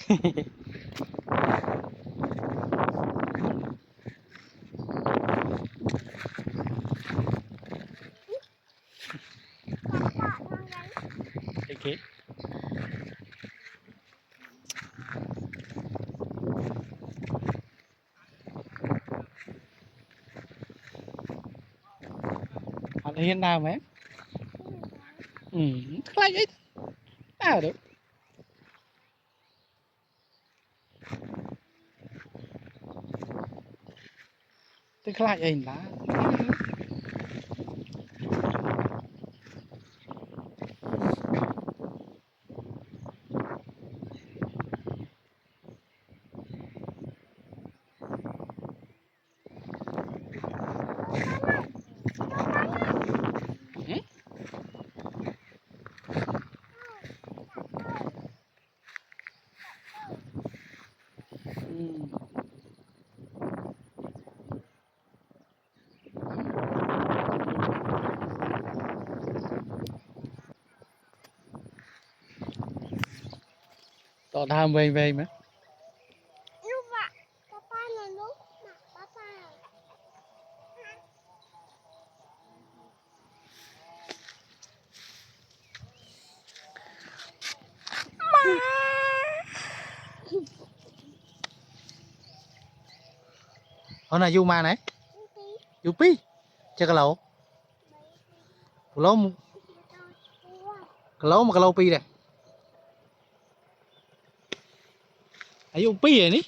Okay. Anh hiên nào mấy? Lại ấy. Nào được. Tức lại ấy lá. Tọt ham về về mấy. Hôm nay du ma này. Du pi. Chơi cái lẩu. Lẩu cái lẩu mà cái lẩu pi này. Ấy du pi này.